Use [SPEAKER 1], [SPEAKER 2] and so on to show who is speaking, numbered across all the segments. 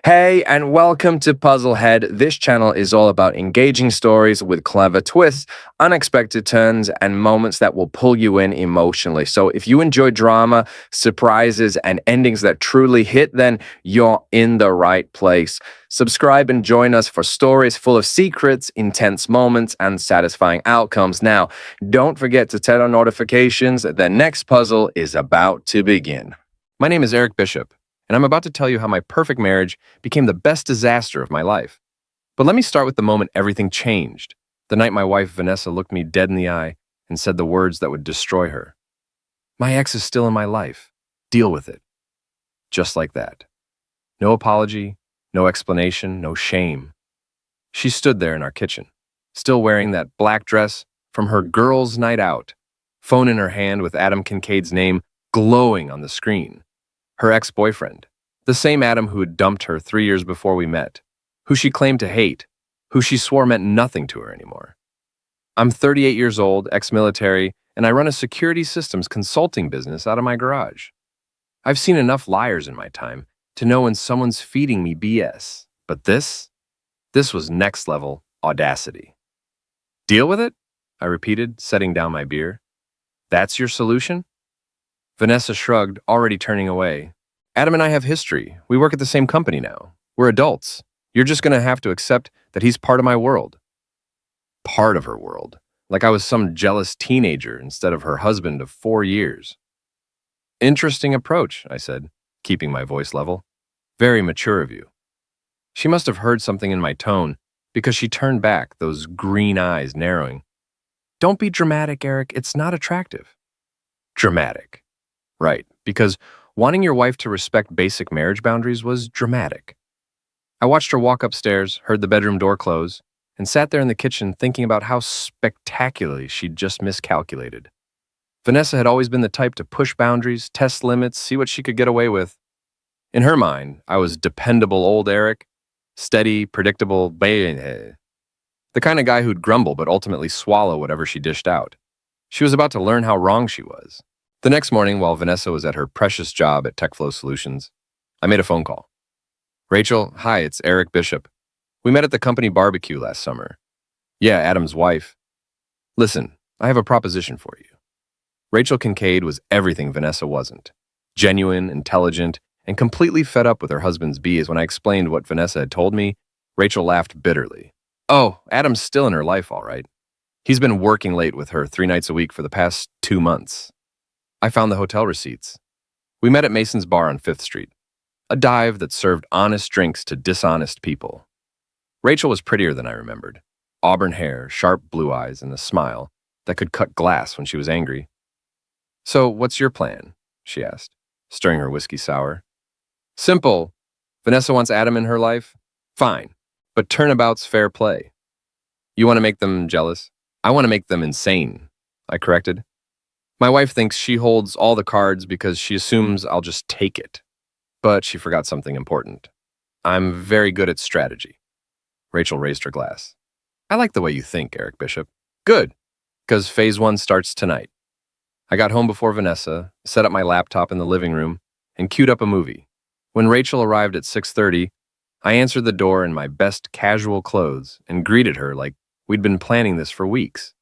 [SPEAKER 1] Hey, and welcome to Puzzlehead. This channel is all about engaging stories with clever twists, unexpected turns, and moments that will pull you in emotionally. So, if you enjoy drama, surprises, and endings that truly hit, then you're in the right place. Subscribe and join us for stories full of secrets, intense moments, and satisfying outcomes. Now, don't forget to turn on notifications. The next puzzle is about to begin.
[SPEAKER 2] My name is Eric Bishop, and I'm about to tell you how my perfect marriage became the best disaster of my life. But let me start with the moment everything changed, the night my wife Vanessa looked me dead in the eye and said the words that would destroy her. My ex is still in my life. Deal with it. Just like that. No apology, no explanation, no shame. She stood there in our kitchen, still wearing that black dress from her girls' night out, phone in her hand with Adam Kincaid's name glowing on the screen. Her ex-boyfriend, the same Adam who had dumped her 3 years before we met, who she claimed to hate, who she swore meant nothing to her anymore. I'm 38 years old, ex-military, and I run a security systems consulting business out of my garage. I've seen enough liars in my time to know when someone's feeding me BS, but this was next-level audacity. Deal with it? I repeated, setting down my beer. That's your solution? Vanessa shrugged, already turning away. Adam and I have history. We work at the same company now. We're adults. You're just going to have to accept that he's part of my world. Part of her world. Like I was some jealous teenager instead of her husband of 4 years. Interesting approach, I said, keeping my voice level. Very mature of you. She must have heard something in my tone because she turned back, those green eyes narrowing. Don't be dramatic, Eric. It's not attractive. Dramatic. Right, because wanting your wife to respect basic marriage boundaries was dramatic. I watched her walk upstairs, heard the bedroom door close, and sat there in the kitchen thinking about how spectacularly she'd just miscalculated. Vanessa had always been the type to push boundaries, test limits, see what she could get away with. In her mind, I was dependable old Eric, steady, predictable, the kind of guy who'd grumble but ultimately swallow whatever she dished out. She was about to learn how wrong she was. The next morning, while Vanessa was at her precious job at TechFlow Solutions, I made a phone call. Rachel, hi, it's Eric Bishop. We met at the company barbecue last summer. Yeah, Adam's wife. Listen, I have a proposition for you. Rachel Kincaid was everything Vanessa wasn't. Genuine, intelligent, and completely fed up with her husband's BS. When I explained what Vanessa had told me, Rachel laughed bitterly. Oh, Adam's still in her life, all right. He's been working late with her 3 nights a week for the past 2 months. I found the hotel receipts. We met at Mason's Bar on 5th Street, a dive that served honest drinks to dishonest people. Rachel was prettier than I remembered. Auburn hair, sharp blue eyes, and a smile that could cut glass when she was angry. So, what's your plan? She asked, stirring her whiskey sour. Simple. Vanessa wants Adam in her life? Fine, but turnabout's fair play. You want to make them jealous? I want to make them insane, I corrected. My wife thinks she holds all the cards because she assumes I'll just take it. But she forgot something important. I'm very good at strategy. Rachel raised her glass. I like the way you think, Eric Bishop. Good, because phase 1 starts tonight. I got home before Vanessa, set up my laptop in the living room, and queued up a movie. When Rachel arrived at 6:30, I answered the door in my best casual clothes and greeted her like we'd been planning this for weeks.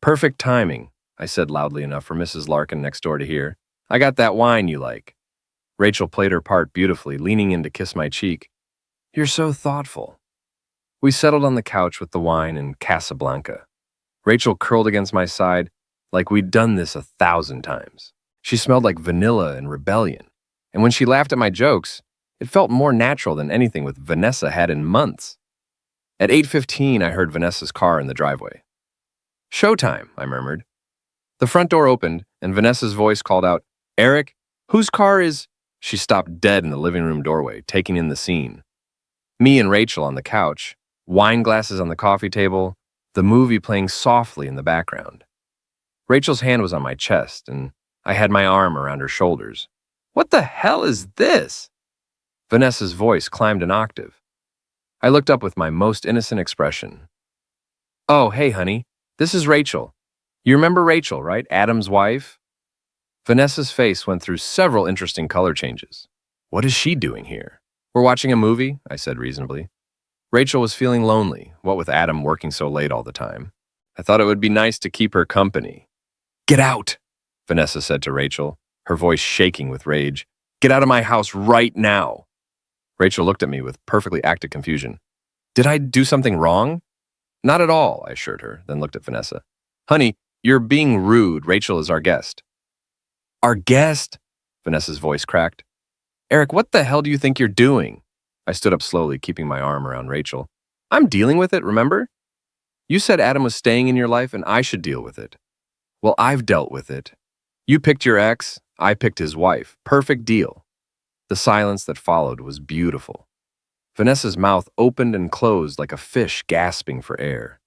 [SPEAKER 2] Perfect timing, I said loudly enough for Mrs. Larkin next door to hear. I got that wine you like. Rachel played her part beautifully, leaning in to kiss my cheek. You're so thoughtful. We settled on the couch with the wine and Casablanca. Rachel curled against my side like we'd done this 1,000 times. She smelled like vanilla and rebellion. And when she laughed at my jokes, it felt more natural than anything with Vanessa had in months. At 8:15, I heard Vanessa's car in the driveway. Showtime, I murmured. The front door opened, and Vanessa's voice called out, Eric, whose car is... She stopped dead in the living room doorway, taking in the scene. Me and Rachel on the couch, wine glasses on the coffee table, the movie playing softly in the background. Rachel's hand was on my chest, and I had my arm around her shoulders. What the hell is this? Vanessa's voice climbed an octave. I looked up with my most innocent expression. Oh, hey, honey, this is Rachel. You remember Rachel, right? Adam's wife? Vanessa's face went through several interesting color changes. What is she doing here? We're watching a movie, I said reasonably. Rachel was feeling lonely, what with Adam working so late all the time. I thought it would be nice to keep her company. Get out, Vanessa said to Rachel, her voice shaking with rage. Get out of my house right now. Rachel looked at me with perfectly acted confusion. Did I do something wrong? Not at all, I assured her, then looked at Vanessa. Honey, you're being rude. Rachel is our guest. Our guest? Vanessa's voice cracked. Eric, what the hell do you think you're doing? I stood up slowly, keeping my arm around Rachel. I'm dealing with it, remember? You said Adam was staying in your life and I should deal with it. Well, I've dealt with it. You picked your ex, I picked his wife. Perfect deal. The silence that followed was beautiful. Vanessa's mouth opened and closed like a fish gasping for air.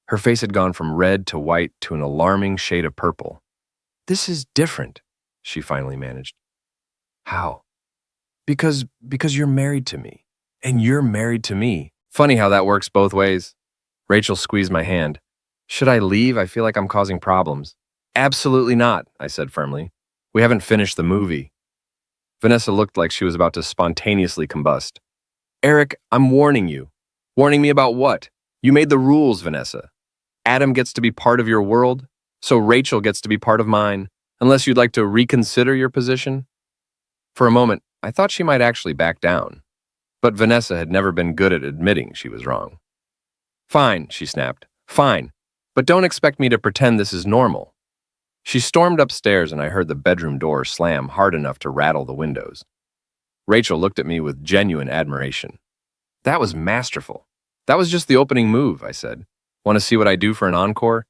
[SPEAKER 2] Her face had gone from red to white to an alarming shade of purple. This is different, she finally managed. How? Because you're married to me, and you're married to me. Funny how that works both ways. Rachel squeezed my hand. Should I leave? I feel like I'm causing problems. Absolutely not, I said firmly. We haven't finished the movie. Vanessa looked like she was about to spontaneously combust. Eric, I'm warning you. Warning me about what? You made the rules, Vanessa. Adam gets to be part of your world, so Rachel gets to be part of mine, unless you'd like to reconsider your position. For a moment, I thought she might actually back down. But Vanessa had never been good at admitting she was wrong. Fine, she snapped. Fine, but don't expect me to pretend this is normal. She stormed upstairs and I heard the bedroom door slam hard enough to rattle the windows. Rachel looked at me with genuine admiration. That was masterful. That was just the opening move, I said. Want to see what I do for an encore?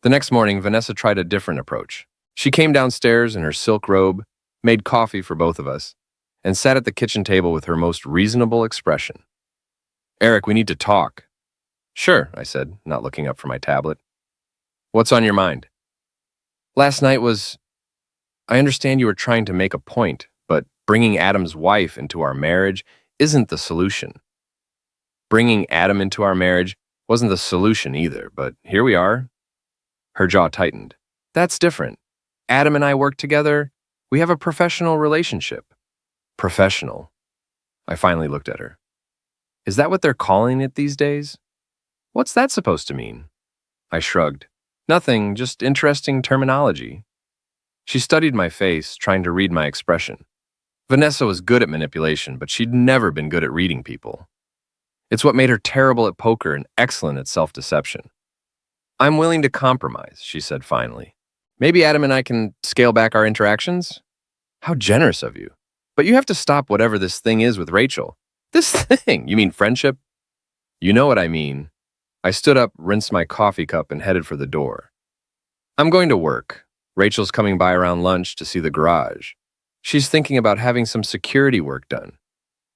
[SPEAKER 2] The next morning, Vanessa tried a different approach. She came downstairs in her silk robe, made coffee for both of us, and sat at the kitchen table with her most reasonable expression. Eric, we need to talk. Sure, I said, not looking up from my tablet. What's on your mind? Last night was... I understand you were trying to make a point, but bringing Adam's wife into our marriage isn't the solution. Bringing Adam into our marriage wasn't the solution either, but here we are. Her jaw tightened. That's different. Adam and I work together. We have a professional relationship. Professional. I finally looked at her. Is that what they're calling it these days? What's that supposed to mean? I shrugged. Nothing, just interesting terminology. She studied my face, trying to read my expression. Vanessa was good at manipulation, but she'd never been good at reading people. It's what made her terrible at poker and excellent at self-deception. I'm willing to compromise, she said finally. Maybe Adam and I can scale back our interactions? How generous of you. But you have to stop whatever this thing is with Rachel. This thing? You mean friendship? You know what I mean. I stood up, rinsed my coffee cup, and headed for the door. I'm going to work. Rachel's coming by around lunch to see the garage. She's thinking about having some security work done.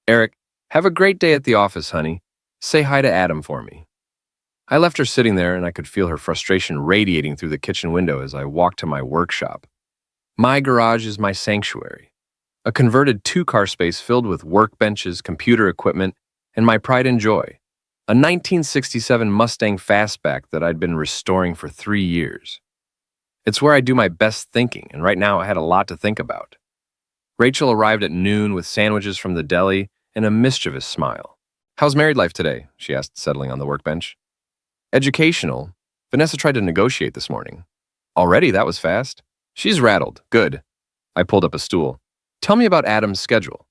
[SPEAKER 2] Eric, have a great day at the office, honey. Say hi to Adam for me. I left her sitting there, and I could feel her frustration radiating through the kitchen window as I walked to my workshop. My garage is my sanctuary. A converted two-car space filled with workbenches, computer equipment, and my pride and joy. A 1967 Mustang Fastback that I'd been restoring for 3 years. It's where I do my best thinking, and right now I had a lot to think about. Rachel arrived at noon with sandwiches from the deli and a mischievous smile. How's married life today? She asked, settling on the workbench. Educational. Vanessa tried to negotiate this morning. Already? That was fast. She's rattled. Good. I pulled up a stool. Tell me about Adam's schedule.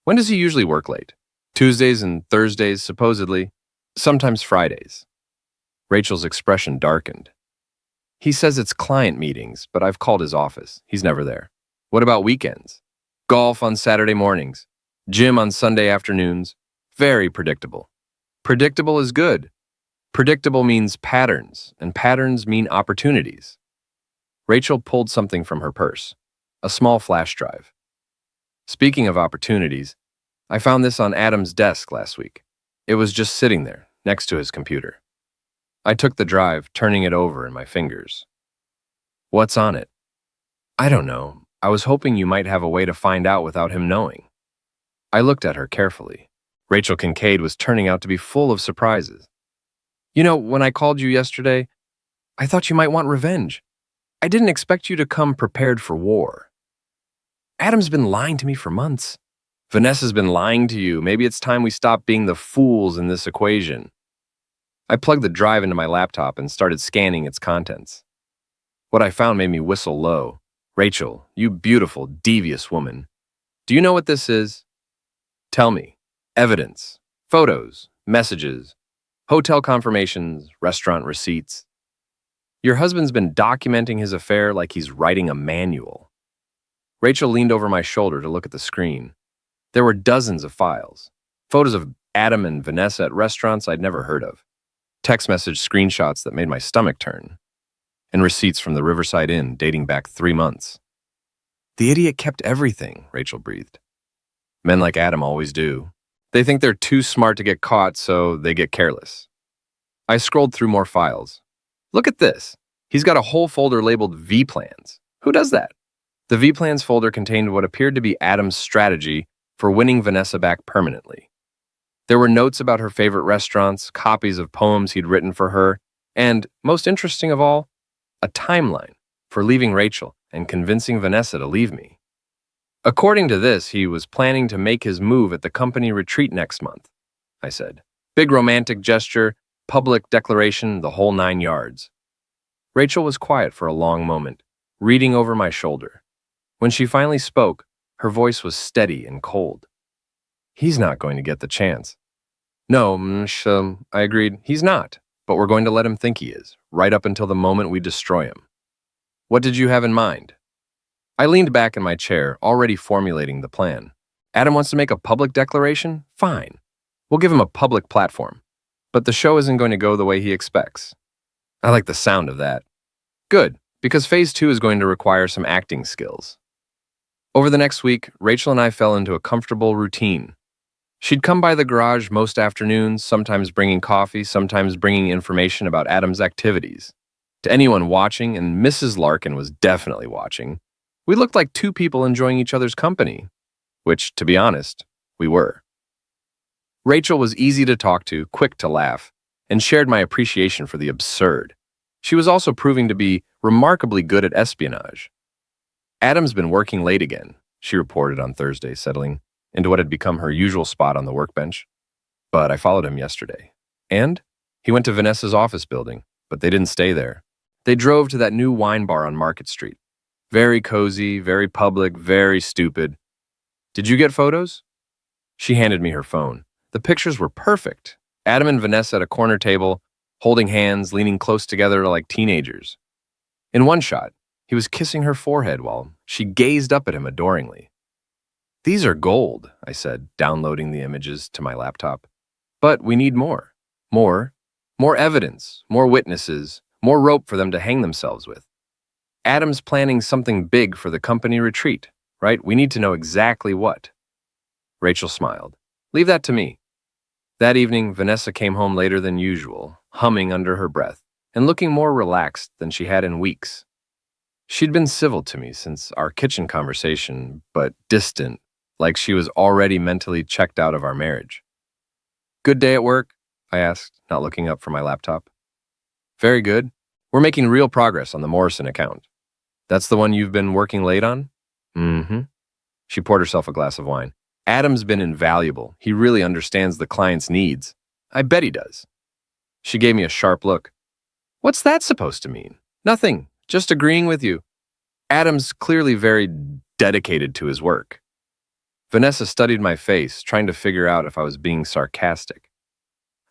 [SPEAKER 2] When does he usually work late? Tuesdays and Thursdays, supposedly. Sometimes Fridays. Rachel's expression darkened. He says it's client meetings, but I've called his office. He's never there. What about weekends? Golf on Saturday mornings. Gym on Sunday afternoons. Very predictable. Predictable is good. Predictable means patterns, and patterns mean opportunities. Rachel pulled something from her purse, a small flash drive. Speaking of opportunities, I found this on Adam's desk last week. It was just sitting there, next to his computer. I took the drive, turning it over in my fingers. What's on it? I don't know. I was hoping you might have a way to find out without him knowing. I looked at her carefully. Rachel Kincaid was turning out to be full of surprises. You know, when I called you yesterday, I thought you might want revenge. I didn't expect you to come prepared for war. Adam's been lying to me for months. Vanessa's been lying to you. Maybe it's time we stop being the fools in this equation. I plugged the drive into my laptop and started scanning its contents. What I found made me whistle low. Rachel, you beautiful, devious woman. Do you know what this is? Tell me. Evidence. Photos. Messages. Hotel confirmations. Restaurant receipts. Your husband's been documenting his affair like he's writing a manual. Rachel leaned over my shoulder to look at the screen. There were dozens of files. Photos of Adam and Vanessa at restaurants I'd never heard of. Text message screenshots that made my stomach turn. And receipts from the Riverside Inn dating back 3 months. The idiot kept everything, Rachel breathed. Men like Adam always do. They think they're too smart to get caught, so they get careless. I scrolled through more files. Look at this. He's got a whole folder labeled V-Plans. Who does that? The V-Plans folder contained what appeared to be Adam's strategy for winning Vanessa back permanently. There were notes about her favorite restaurants, copies of poems he'd written for her, and, most interesting of all, a timeline for leaving Rachel and convincing Vanessa to leave me. According to this, he was planning to make his move at the company retreat next month, I said. Big romantic gesture, public declaration, the whole 9 yards. Rachel was quiet for a long moment, reading over my shoulder. When she finally spoke, her voice was steady and cold. He's not going to get the chance. No, I agreed. He's not, but we're going to let him think he is, right up until the moment we destroy him. What did you have in mind? I leaned back in my chair, already formulating the plan. Adam wants to make a public declaration? Fine. We'll give him a public platform. But the show isn't going to go the way he expects. I like the sound of that. Good, because phase 2 is going to require some acting skills. Over the next week, Rachel and I fell into a comfortable routine. She'd come by the garage most afternoons, sometimes bringing coffee, sometimes bringing information about Adam's activities. To anyone watching, and Mrs. Larkin was definitely watching, we looked like two people enjoying each other's company, which, to be honest, we were. Rachel was easy to talk to, quick to laugh, and shared my appreciation for the absurd. She was also proving to be remarkably good at espionage. Adam's been working late again, she reported on Thursday, settling into what had become her usual spot on the workbench. But I followed him yesterday. And he went to Vanessa's office building, but they didn't stay there. They drove to that new wine bar on Market Street. Very cozy, very public, very stupid. Did you get photos? She handed me her phone. The pictures were perfect. Adam and Vanessa at a corner table, holding hands, leaning close together like teenagers. In one shot, he was kissing her forehead while she gazed up at him adoringly. These are gold, I said, downloading the images to my laptop. But we need more. More evidence, more witnesses, more rope for them to hang themselves with. Adam's planning something big for the company retreat, right? We need to know exactly what. Rachel smiled. Leave that to me. That evening, Vanessa came home later than usual, humming under her breath, and looking more relaxed than she had in weeks. She'd been civil to me since our kitchen conversation, but distant, like she was already mentally checked out of our marriage. Good day at work? I asked, not looking up from my laptop. Very good. We're making real progress on the Morrison account. That's the one you've been working late on? Mm-hmm. She poured herself a glass of wine. Adam's been invaluable. He really understands the client's needs. I bet he does. She gave me a sharp look. What's that supposed to mean? Nothing. Just agreeing with you. Adam's clearly very dedicated to his work. Vanessa studied my face, trying to figure out if I was being sarcastic.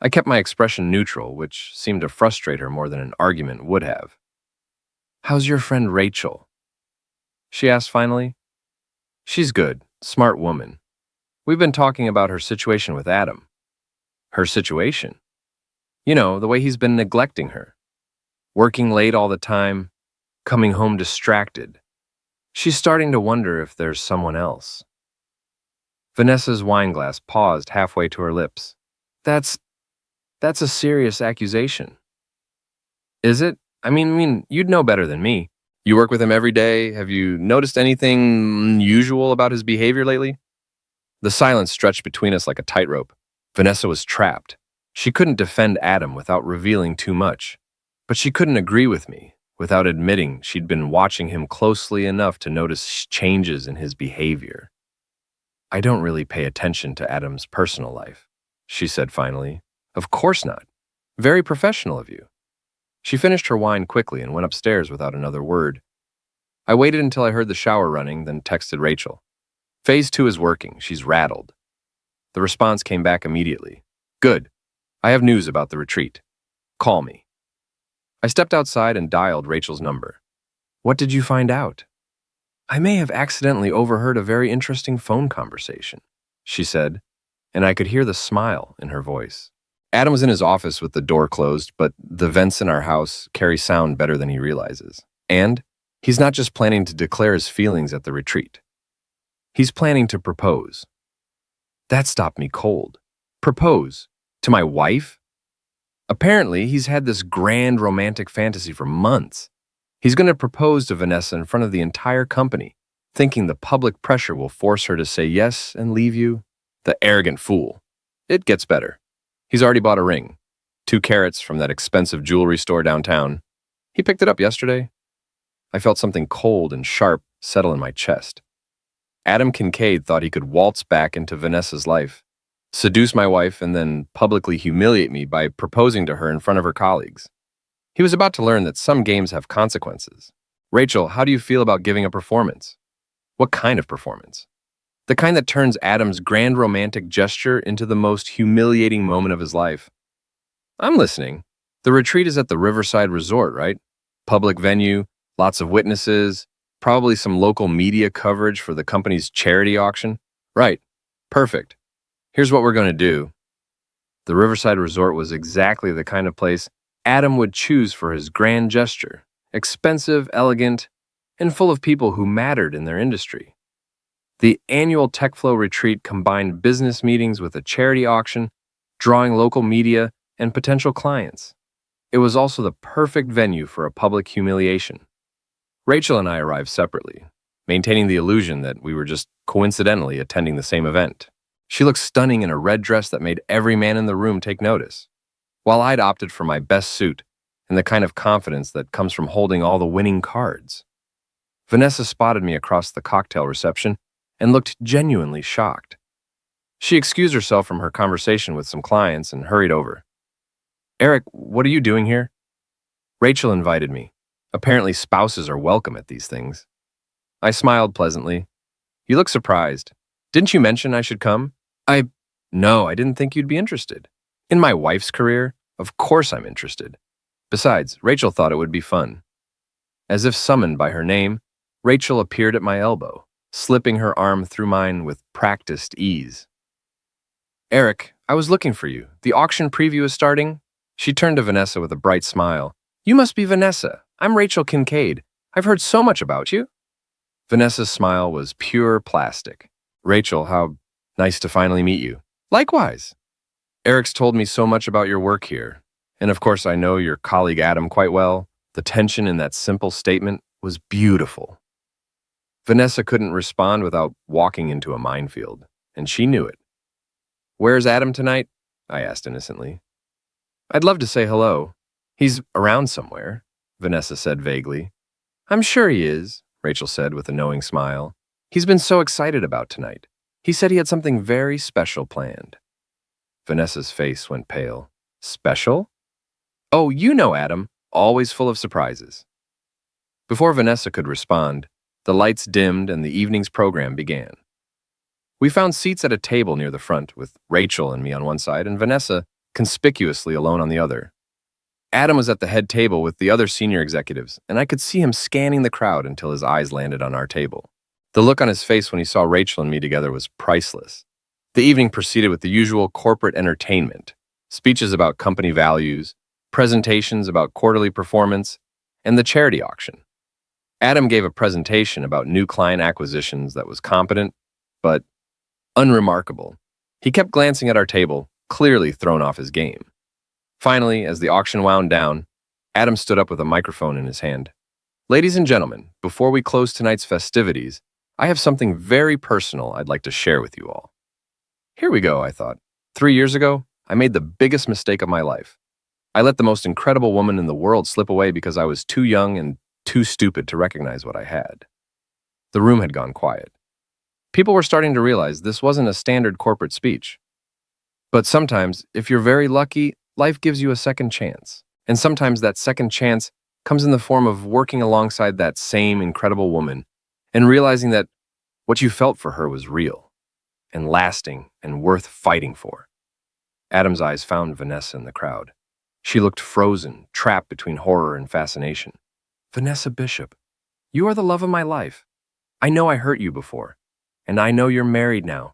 [SPEAKER 2] I kept my expression neutral, which seemed to frustrate her more than an argument would have. How's your friend Rachel? She asked finally. She's good, smart woman. We've been talking about her situation with Adam. Her situation? You know, the way he's been neglecting her. Working late all the time, coming home distracted. She's starting to wonder if there's someone else. Vanessa's wine glass paused halfway to her lips. That's a serious accusation. Is it? I mean, you'd know better than me. You work with him every day. Have you noticed anything unusual about his behavior lately? The silence stretched between us like a tightrope. Vanessa was trapped. She couldn't defend Adam without revealing too much. But she couldn't agree with me without admitting she'd been watching him closely enough to notice changes in his behavior. I don't really pay attention to Adam's personal life, she said finally. Of course not. Very professional of you. She finished her wine quickly and went upstairs without another word. I waited until I heard the shower running, then texted Rachel. Phase 2 is working. She's rattled. The response came back immediately. Good. I have news about the retreat. Call me. I stepped outside and dialed Rachel's number. What did you find out? I may have accidentally overheard a very interesting phone conversation, she said, and I could hear the smile in her voice. Adam was in his office with the door closed, but the vents in our house carry sound better than he realizes. And he's not just planning to declare his feelings at the retreat. He's planning to propose. That stopped me cold. Propose? To my wife? Apparently, he's had this grand romantic fantasy for months. He's going to propose to Vanessa in front of the entire company, thinking the public pressure will force her to say yes and leave you. The arrogant fool. It gets better. He's already bought a ring. 2 carats from that expensive jewelry store downtown. He picked it up yesterday. I felt something cold and sharp settle in my chest. Adam Kincaid thought he could waltz back into Vanessa's life, seduce my wife, and then publicly humiliate me by proposing to her in front of her colleagues. He was about to learn that some games have consequences. Rachel, how do you feel about giving a performance? What kind of performance? The kind that turns Adam's grand romantic gesture into the most humiliating moment of his life. I'm listening. The retreat is at the Riverside Resort, right? Public venue, lots of witnesses, probably some local media coverage for the company's charity auction. Right. Perfect. Here's what we're going to do. The Riverside Resort was exactly the kind of place Adam would choose for his grand gesture. Expensive, elegant, and full of people who mattered in their industry. The annual TechFlow retreat combined business meetings with a charity auction, drawing local media and potential clients. It was also the perfect venue for a public humiliation. Rachel and I arrived separately, maintaining the illusion that we were just coincidentally attending the same event. She looked stunning in a red dress that made every man in the room take notice, while I'd opted for my best suit and the kind of confidence that comes from holding all the winning cards. Vanessa spotted me across the cocktail reception and looked genuinely shocked. She excused herself from her conversation with some clients and hurried over. Eric, what are you doing here? Rachel invited me. Apparently spouses are welcome at these things. I smiled pleasantly. You look surprised. Didn't you mention I should come? No, I didn't think you'd be interested. In my wife's career, of course I'm interested. Besides, Rachel thought it would be fun. As if summoned by her name, Rachel appeared at my elbow, slipping her arm through mine with practiced ease. Eric, I was looking for you. The auction preview is starting. She turned to Vanessa with a bright smile. You must be Vanessa. I'm Rachel Kincaid. I've heard so much about you. Vanessa's smile was pure plastic. Rachel, how nice to finally meet you. Likewise. Eric's told me so much about your work here. And of course, I know your colleague Adam quite well. The tension in that simple statement was beautiful. Vanessa couldn't respond without walking into a minefield, and she knew it. Where's Adam tonight? I asked innocently. I'd love to say hello. He's around somewhere, Vanessa said vaguely. I'm sure he is, Rachel said with a knowing smile. He's been so excited about tonight. He said he had something very special planned. Vanessa's face went pale. Special? Oh, you know Adam, always full of surprises. Before Vanessa could respond, the lights dimmed and the evening's program began. We found seats at a table near the front, with Rachel and me on one side and Vanessa conspicuously alone on the other. Adam was at the head table with the other senior executives, and I could see him scanning the crowd until his eyes landed on our table. The look on his face when he saw Rachel and me together was priceless. The evening proceeded with the usual corporate entertainment, speeches about company values, presentations about quarterly performance, and the charity auction. Adam gave a presentation about new client acquisitions that was competent, but unremarkable. He kept glancing at our table, clearly thrown off his game. Finally, as the auction wound down, Adam stood up with a microphone in his hand. Ladies and gentlemen, before we close tonight's festivities, I have something very personal I'd like to share with you all. Here we go, I thought. 3 years ago, I made the biggest mistake of my life. I let the most incredible woman in the world slip away because I was too young and too stupid to recognize what I had. The room had gone quiet. People were starting to realize this wasn't a standard corporate speech. But sometimes, if you're very lucky, life gives you a second chance. And sometimes that second chance comes in the form of working alongside that same incredible woman and realizing that what you felt for her was real and lasting and worth fighting for. Adam's eyes found Vanessa in the crowd. She looked frozen, trapped between horror and fascination. Vanessa Bishop, you are the love of my life. I know I hurt you before, and I know you're married now.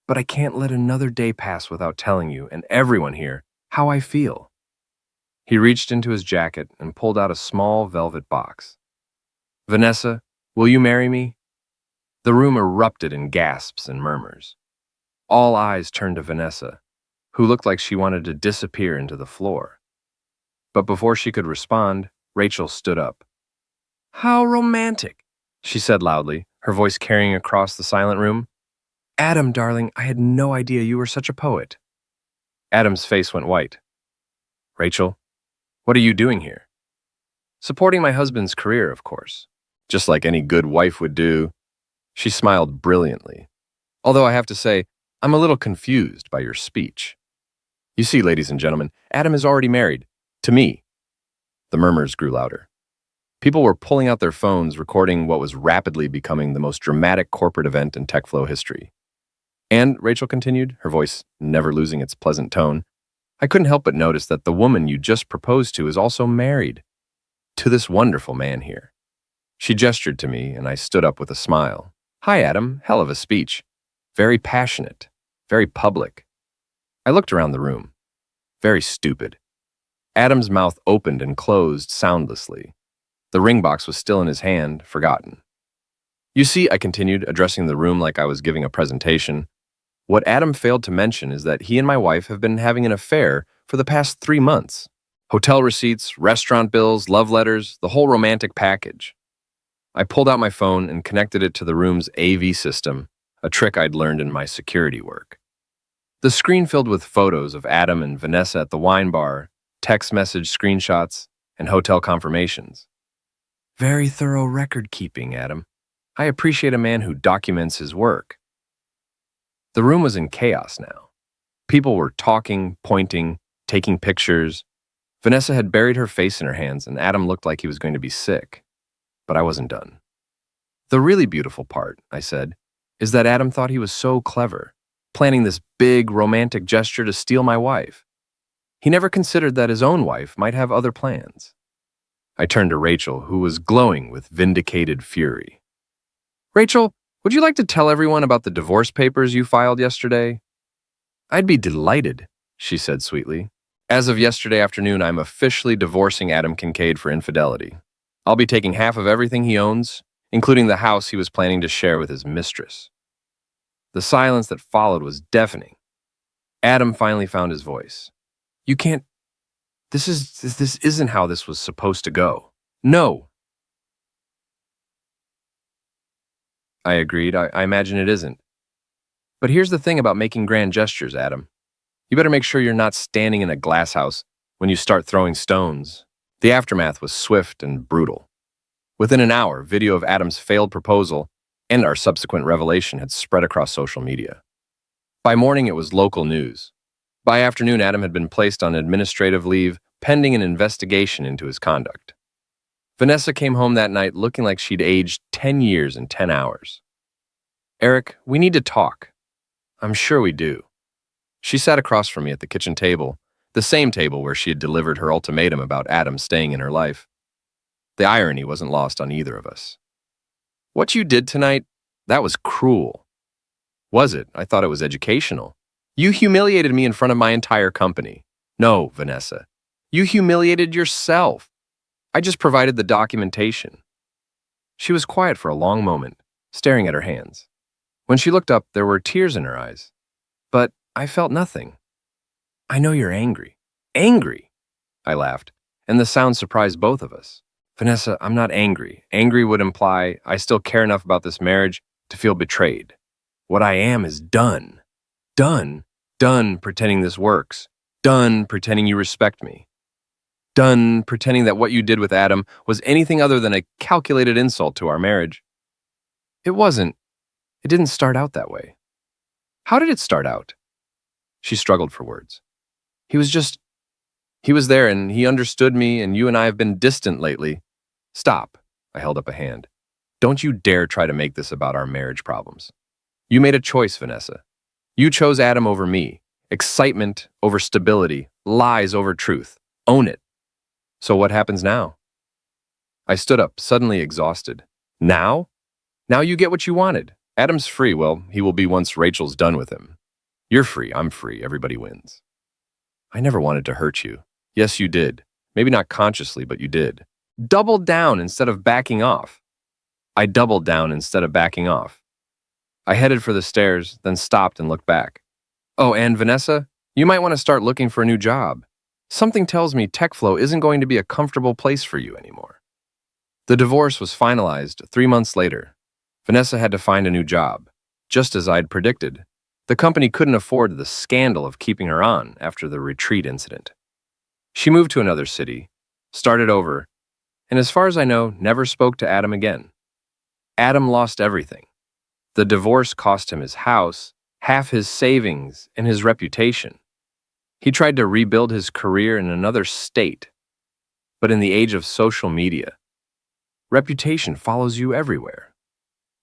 [SPEAKER 2] But I can't let another day pass without telling you and everyone here how I feel. He reached into his jacket and pulled out a small velvet box. Vanessa, will you marry me? The room erupted in gasps and murmurs. All eyes turned to Vanessa, who looked like she wanted to disappear into the floor. But before she could respond, Rachel stood up. How romantic, she said loudly, her voice carrying across the silent room. Adam, darling, I had no idea you were such a poet. Adam's face went white. Rachel, what are you doing here? Supporting my husband's career, of course. Just like any good wife would do. She smiled brilliantly. Although I have to say, I'm a little confused by your speech. You see, ladies and gentlemen, Adam is already married. To me. The murmurs grew louder. People were pulling out their phones, recording what was rapidly becoming the most dramatic corporate event in TechFlow history. And, Rachel continued, her voice never losing its pleasant tone, I couldn't help but notice that the woman you just proposed to is also married. To this wonderful man here. She gestured to me, and I stood up with a smile. Hi, Adam. Hell of a speech. Very passionate. Very public. I looked around the room. Very stupid. Adam's mouth opened and closed soundlessly. The ring box was still in his hand, forgotten. You see, I continued, addressing the room like I was giving a presentation. What Adam failed to mention is that he and my wife have been having an affair for the past 3 months. Hotel receipts, restaurant bills, love letters, the whole romantic package. I pulled out my phone and connected it to the room's AV system, a trick I'd learned in my security work. The screen filled with photos of Adam and Vanessa at the wine bar, text message screenshots, and hotel confirmations. Very thorough record keeping, Adam. I appreciate a man who documents his work. The room was in chaos now. People were talking, pointing, taking pictures. Vanessa had buried her face in her hands, and Adam looked like he was going to be sick. But I wasn't done. The really beautiful part, I said, is that Adam thought he was so clever, planning this big romantic gesture to steal my wife. He never considered that his own wife might have other plans. I turned to Rachel, who was glowing with vindicated fury. Rachel, would you like to tell everyone about the divorce papers you filed yesterday? I'd be delighted, she said sweetly. As of yesterday afternoon, I'm officially divorcing Adam Kincaid for infidelity. I'll be taking half of everything he owns, including the house he was planning to share with his mistress. The silence that followed was deafening. Adam finally found his voice. You can't... This isn't how this was supposed to go. No. I agreed. I imagine it isn't. But here's the thing about making grand gestures, Adam. You better make sure you're not standing in a glass house when you start throwing stones. The aftermath was swift and brutal. Within an hour, video of Adam's failed proposal and our subsequent revelation had spread across social media. By morning, it was local news. By afternoon, Adam had been placed on administrative leave, pending an investigation into his conduct. Vanessa came home that night looking like she'd aged 10 years in 10 hours. Eric, we need to talk. I'm sure we do. She sat across from me at the kitchen table, the same table where she had delivered her ultimatum about Adam staying in her life. The irony wasn't lost on either of us. What you did tonight, that was cruel. Was it? I thought it was educational. You humiliated me in front of my entire company. No, Vanessa. You humiliated yourself. I just provided the documentation. She was quiet for a long moment, staring at her hands. When she looked up, there were tears in her eyes. But I felt nothing. I know you're angry. Angry? I laughed, and the sound surprised both of us. Vanessa, I'm not angry. Angry would imply I still care enough about this marriage to feel betrayed. What I am is done. Done. Done pretending this works. Done pretending you respect me. Done pretending that what you did with Adam was anything other than a calculated insult to our marriage. It wasn't. It didn't start out that way. How did it start out? She struggled for words. He was just, he was there and he understood me, and you and I have been distant lately. Stop. I held up a hand. Don't you dare try to make this about our marriage problems. You made a choice, Vanessa. You chose Adam over me. Excitement over stability. Lies over truth. Own it. So what happens now? I stood up, suddenly exhausted. Now? Now you get what you wanted. Adam's free. Well, he will be once Rachel's done with him. You're free. I'm free. Everybody wins. I never wanted to hurt you. Yes, you did. Maybe not consciously, but you did. Double down instead of backing off. I doubled down instead of backing off. I headed for the stairs, then stopped and looked back. Oh, and Vanessa, you might want to start looking for a new job. Something tells me TechFlow isn't going to be a comfortable place for you anymore. The divorce was finalized 3 months later. Vanessa had to find a new job, just as I'd predicted. The company couldn't afford the scandal of keeping her on after the retreat incident. She moved to another city, started over, and as far as I know, never spoke to Adam again. Adam lost everything. The divorce cost him his house, half his savings, and his reputation. He tried to rebuild his career in another state. But in the age of social media, reputation follows you everywhere.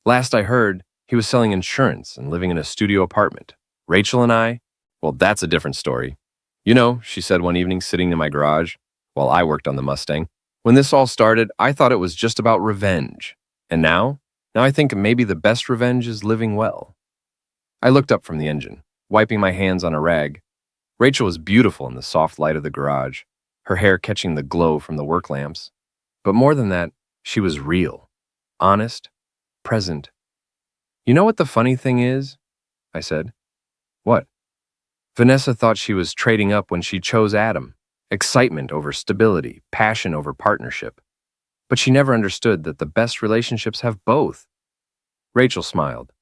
[SPEAKER 2] Last I heard, he was selling insurance and living in a studio apartment. Rachel and I, well, that's a different story. You know, she said one evening sitting in my garage while I worked on the Mustang. When this all started, I thought it was just about revenge. And now I think maybe the best revenge is living well. I looked up from the engine, wiping my hands on a rag. Rachel was beautiful in the soft light of the garage, her hair catching the glow from the work lamps. But more than that, she was real, honest, present. You know what the funny thing is? I said. What? Vanessa thought she was trading up when she chose Adam. Excitement over stability, passion over partnership. But she never understood that the best relationships have both. Rachel smiled.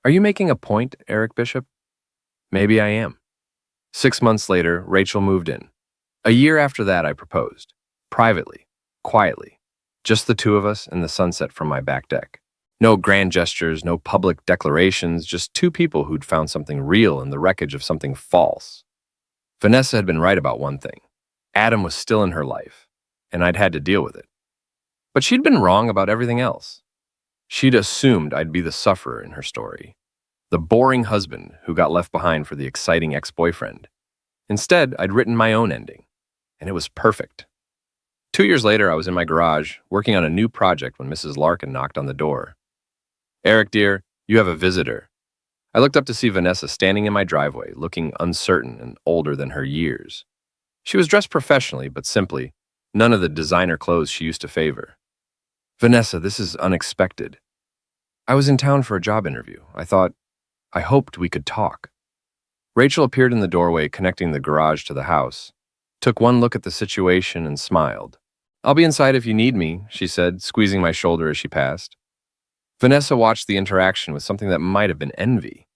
[SPEAKER 2] Are you making a point, Eric Bishop? Maybe I am. 6 months later, Rachel moved in. A year after that, I proposed. Privately, quietly. Just the two of us and the sunset from my back deck. No grand gestures, no public declarations, just two people who'd found something real in the wreckage of something false. Vanessa had been right about one thing. Adam was still in her life, and I'd had to deal with it. But she'd been wrong about everything else. She'd assumed I'd be the sufferer in her story, the boring husband who got left behind for the exciting ex-boyfriend. Instead, I'd written my own ending, and it was perfect. 2 years later, I was in my garage, working on a new project when Mrs. Larkin knocked on the door. Eric, dear, you have a visitor. I looked up to see Vanessa standing in my driveway, looking uncertain and older than her years. She was dressed professionally, but simply, none of the designer clothes she used to favor. Vanessa, this is unexpected. I was in town for a job interview. I hoped we could talk. Rachel appeared in the doorway connecting the garage to the house, took one look at the situation and smiled. I'll be inside if you need me, she said, squeezing my shoulder as she passed. Vanessa watched the interaction with something that might have been envy.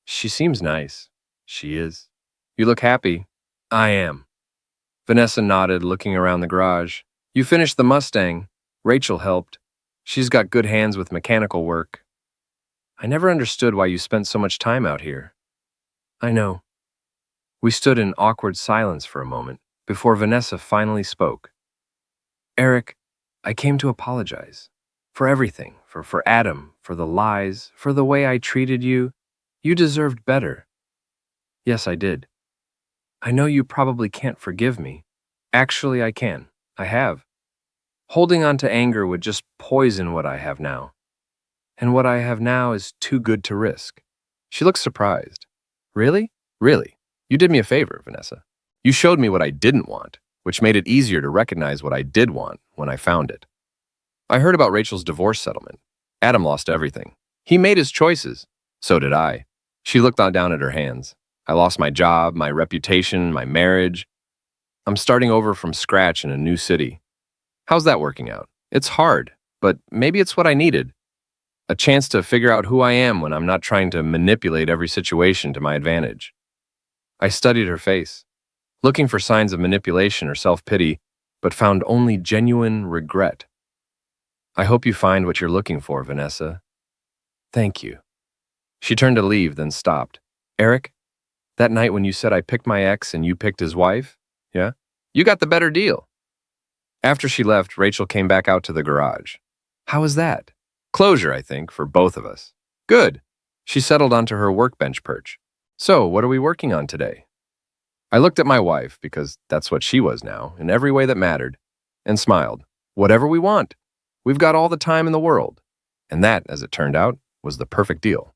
[SPEAKER 2] She seems nice. She is. You look happy. I am. Vanessa nodded, looking around the garage. You finished the Mustang. Rachel helped. She's got good hands with mechanical work. I never understood why you spent so much time out here. I know. We stood in awkward silence for a moment before Vanessa finally spoke. Eric, I came to apologize. For everything, for Adam, for the lies, for the way I treated you. You deserved better. Yes, I did. I know you probably can't forgive me. Actually, I can. I have. Holding on to anger would just poison what I have now. And what I have now is too good to risk. She looked surprised. Really? Really? You did me a favor, Vanessa. You showed me what I didn't want, which made it easier to recognize what I did want when I found it. I heard about Rachel's divorce settlement. Adam lost everything. He made his choices. So did I. She looked down at her hands. I lost my job, my reputation, my marriage. I'm starting over from scratch in a new city. How's that working out? It's hard, but maybe it's what I needed. A chance to figure out who I am when I'm not trying to manipulate every situation to my advantage. I studied her face, looking for signs of manipulation or self-pity, but found only genuine regret. I hope you find what you're looking for, Vanessa. Thank you. She turned to leave, then stopped. Eric, that night when you said I picked my ex and you picked his wife? Yeah? You got the better deal. After she left, Rachel came back out to the garage. How was that? Closure, I think, for both of us. Good. She settled onto her workbench perch. So, what are we working on today? I looked at my wife, because that's what she was now, in every way that mattered, and smiled. Whatever we want. We've got all the time in the world. And that, as it turned out, was the perfect deal.